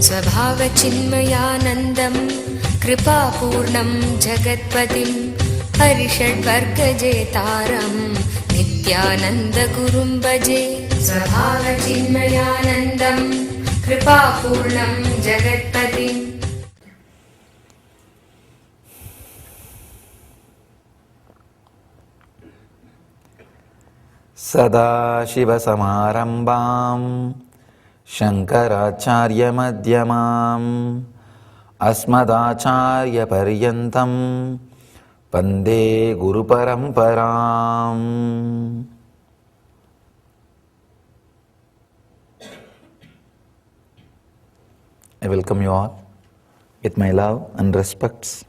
स्वभावचिन्मयानन्दं कृपापूर्णं जगत्पतिं हरिषड्वर्गजेतारं नित्यानन्दगुरुं भजे। स्वभावचिन्मयानन्दं कृपापूर्णं जगत्पतिम् सदाशिवसमारम्भां शङ्कराचार्यमध्यमाम् अस्मदाचार्यपर्यन्तं वन्दे गुरुपरम्पराम्. I welcome you all with my love and respects.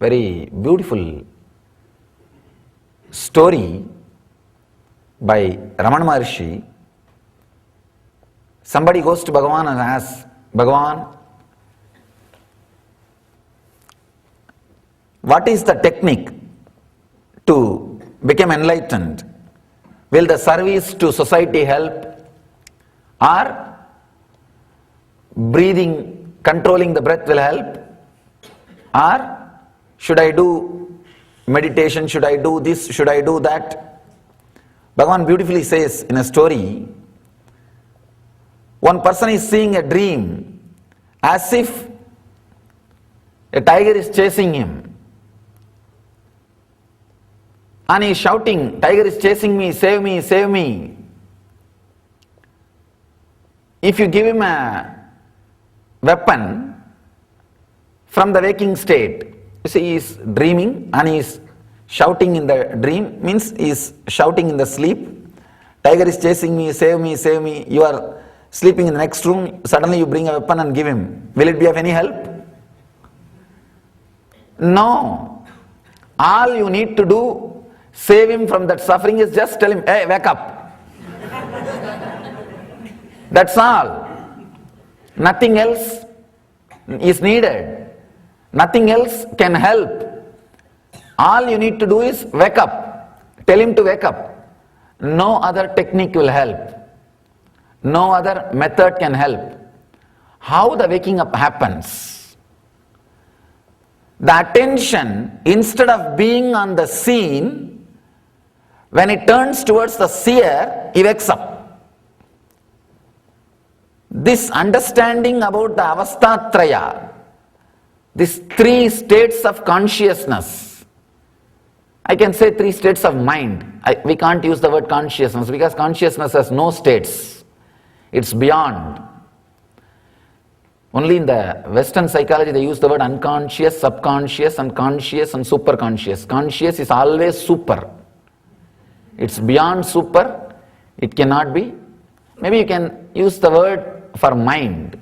Very beautiful story by Ramana Maharshi. Somebody goes to Bhagavan and asks, Bhagavan, what is the technique to become enlightened? Will the service to society help? Or breathing, controlling the breath will help? Or should I do meditation? Should I do this? Should I do that? Bhagavan beautifully says in a story, one person is seeing a dream as if a tiger is chasing him. And he is shouting, tiger is chasing me, save me, save me. If you give him a weapon from the waking state, you see, he is dreaming and he is shouting in the dream, means he is shouting in the sleep. Tiger is chasing me, save me, save me. You are sleeping in the next room, suddenly you bring a weapon and give him. Will it be of any help? No. All you need to do, save him from that suffering, is just tell him, hey, wake up. That's all. Nothing else is needed. Nothing else can help. All you need to do is wake up. Tell him to wake up. No other technique will help. No other method can help. How the waking up happens? The attention, instead of being on the scene, when it turns towards the seer, he wakes up. This understanding about the avastatraya, these three states of consciousness, I can say three states of mind. We can't use the word consciousness because consciousness has no states. It's beyond. Only in the Western psychology they use the word unconscious, subconscious and conscious and superconscious. Conscious is always super. It's beyond super. It cannot be. Maybe you can use the word for mind.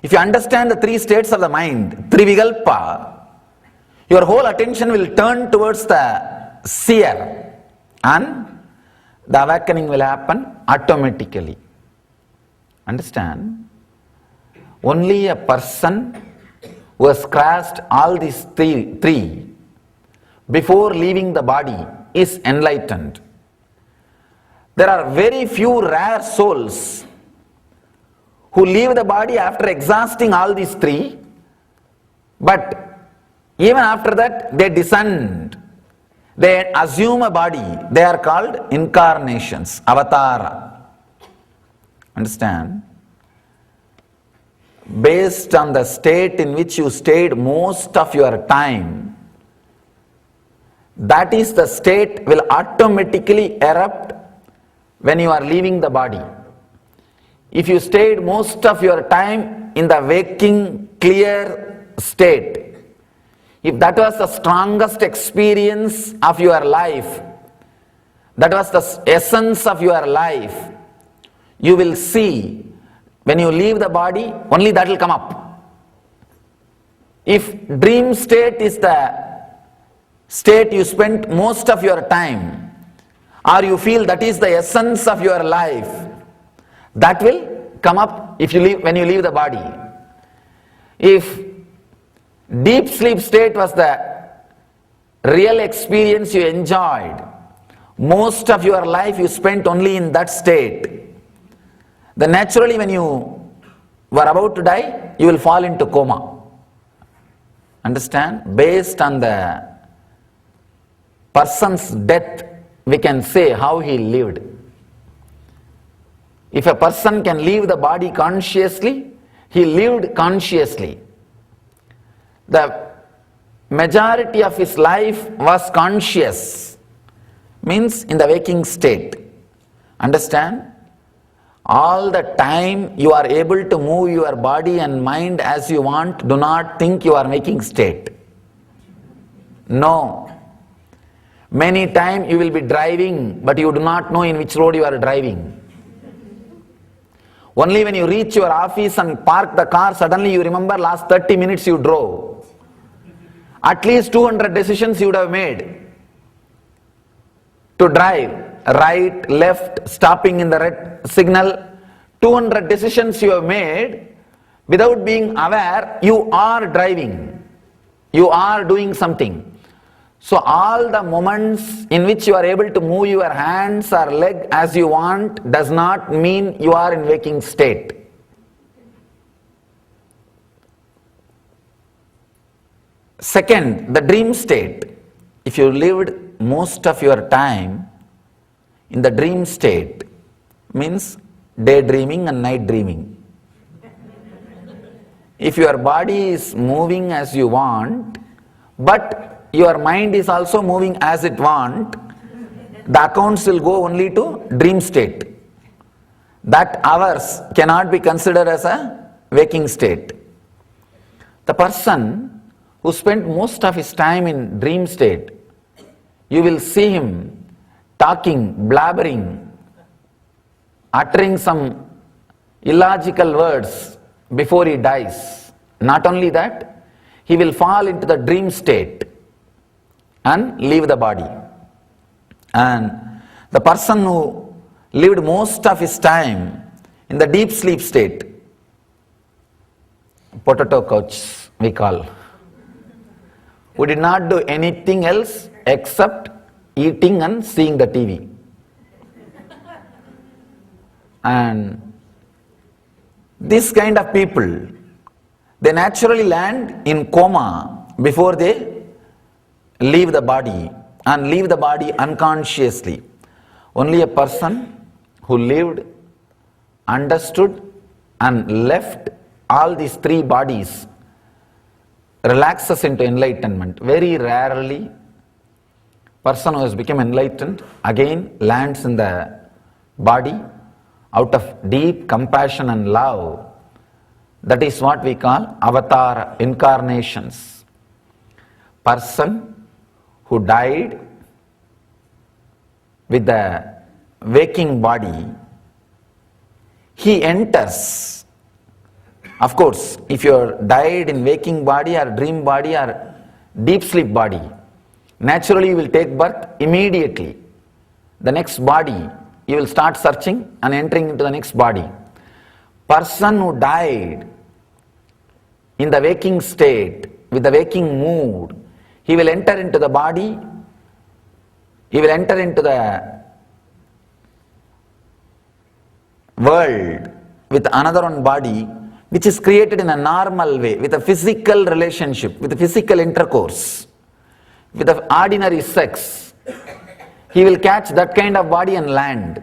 If you understand the three states of the mind, Trivikalpa, your whole attention will turn towards the seer and the awakening will happen automatically. Understand? Only a person who has crossed all these three before leaving the body is enlightened. There are very few rare souls who leave the body after exhausting all these three, but even after that they descend. They assume a body. They are called incarnations, avatara. Understand? Based on the state in which you stayed most of your time, that is the state will automatically erupt when you are leaving the body. If you stayed most of your time in the waking, clear state, if that was the strongest experience of your life, that was the essence of your life, you will see when you leave the body, only that will come up. If dream state is the state you spent most of your time, or you feel that is the essence of your life, that will come up if you leave, when you leave the body. If Deep sleep state was the real experience you enjoyed. Most of your life you spent only in that state. Then naturally when you were about to die, you will fall into coma. Understand? Based on the person's death, we can say how he lived. If a person can leave the body consciously, he lived consciously. The majority of his life was conscious, means in the waking state. Understand? All the time you are able to move your body and mind as you want. Do not think you are waking state. No. Many times you will be driving, but you do not know in which road you are driving. Only when you reach your office and park the car, suddenly you remember last 30 minutes you drove. At least 200 decisions you would have made to drive, right, left, stopping in the red signal. 200 decisions you have made without being aware you are driving. You are doing something. So all the moments in which you are able to move your hands or leg as you want does not mean you are in waking state. Second, the dream state. If you lived most of your time in the dream state, means daydreaming and night dreaming. If your body is moving as you want, but your mind is also moving as it want, the accounts will go only to dream state. That hours cannot be considered as a waking state. The person who spent most of his time in dream state, you will see him talking, blabbering, uttering some illogical words before he dies. Not only that, he will fall into the dream state and leave the body. And the person who lived most of his time in the deep sleep state, potato couch we call, who did not do anything else except eating and seeing the TV. And this kind of people, they naturally land in coma before they leave the body, and leave the body unconsciously. Only a person who lived, understood and left all these three bodies relaxes into enlightenment. Very rarely person who has become enlightened again lands in the body out of deep compassion and love. That is what we call avatar incarnations. Person who died with the waking body, he enters. Of course, if you died in waking body or dream body or deep sleep body, naturally you will take birth immediately. The next body, you will start searching and entering into the next body. Person who died in the waking state, with the waking mood, he will enter into the body, he will enter into the world with another one body which is created in a normal way, with a physical relationship, with a physical intercourse, with the ordinary sex. He will catch that kind of body and land.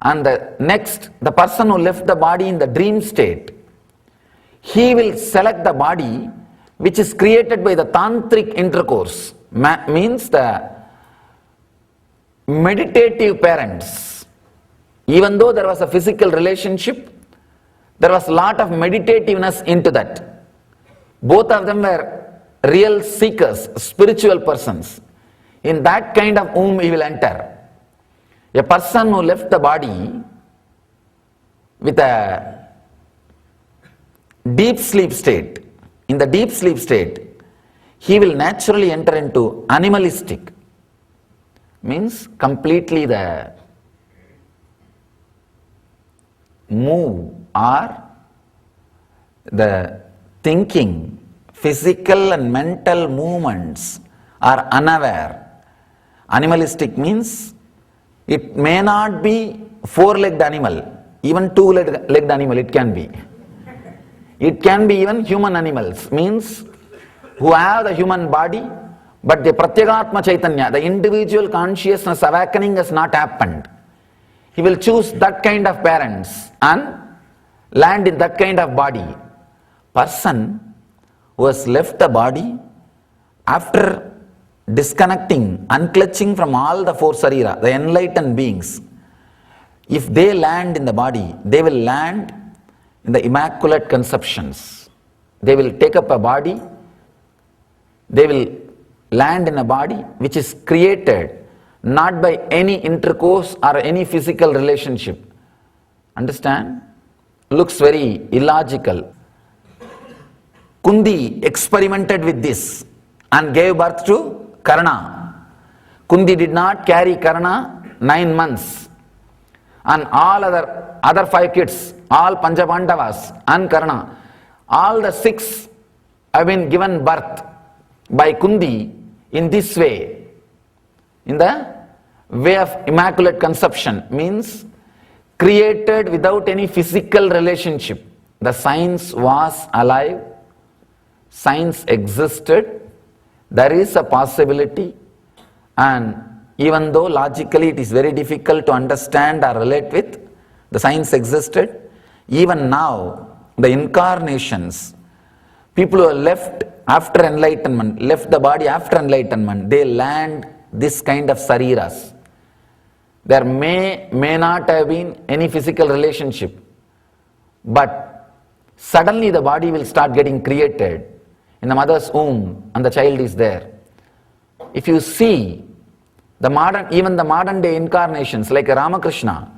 And the next, the person who left the body in the dream state, he will select the body which is created by the tantric intercourse, means the meditative parents. Even though there was a physical relationship, there was a lot of meditativeness into that. Both of them were real seekers, spiritual persons. In that kind of womb he will enter. A person who left the body with a deep sleep state, in the deep sleep state, he will naturally enter into animalistic, means completely the move or the thinking physical and mental movements are unaware. Animalistic means it may not be four-legged animal, even two-legged animal it can be. It can be even human animals, means who have the human body, but the Pratyagatma Chaitanya, the individual consciousness awakening has not happened. He will choose that kind of parents and land in that kind of body. Person who has left the body after disconnecting, unclutching from all the four sarira, the enlightened beings, if they land in the body, they will land in the immaculate conceptions. They will take up a body, they will land in a body which is created not by any intercourse or any physical relationship. Understand? Looks very illogical. Kundi experimented with this and gave birth to Karna. Kundi did not carry Karna 9 months. And all other 5 kids, all Panchapandavas and Karna, all the 6 have been given birth by Kundi in this way, in the way of immaculate conception, means created without any physical relationship. The science was alive, science existed, there is a possibility, and even though logically it is very difficult to understand or relate with, the science existed. Even now, the incarnations, people who are left after enlightenment, left the body after enlightenment, they land this kind of sariras. There may not have been any physical relationship, but suddenly the body will start getting created in the mother's womb and the child is there. If you see even the modern day incarnations like Ramakrishna,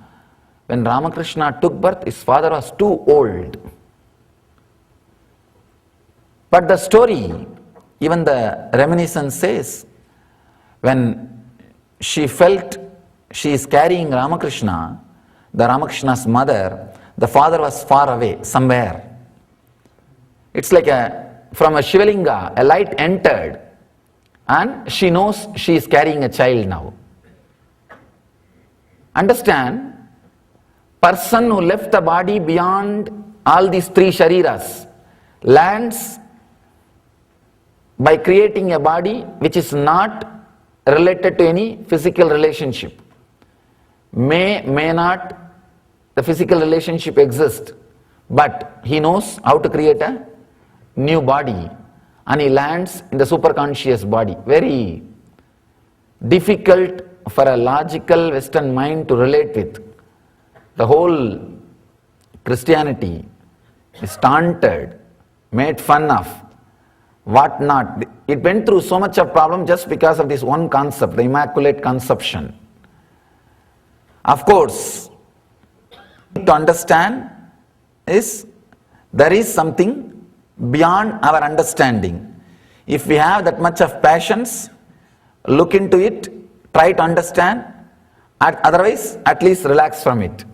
when Ramakrishna took birth, his father was too old. But the story, even the reminiscence says, when she felt she is carrying Ramakrishna, the Ramakrishna's mother, the father was far away, somewhere. It's like from a Shivalinga, a light entered, and she knows she is carrying a child now. Understand, person who left the body beyond all these 3 shariras lands by creating a body which is not related to any physical relationship. May not the physical relationship exist, but he knows how to create a new body, and he lands in the superconscious body. Very difficult for a logical Western mind to relate with. The whole Christianity is taunted, made fun of, what not. It went through so much of problem just because of this one concept, the Immaculate Conception. Of course, to understand is there is something beyond our understanding. If we have that much of passions, look into it, try to understand, otherwise at least relax from it.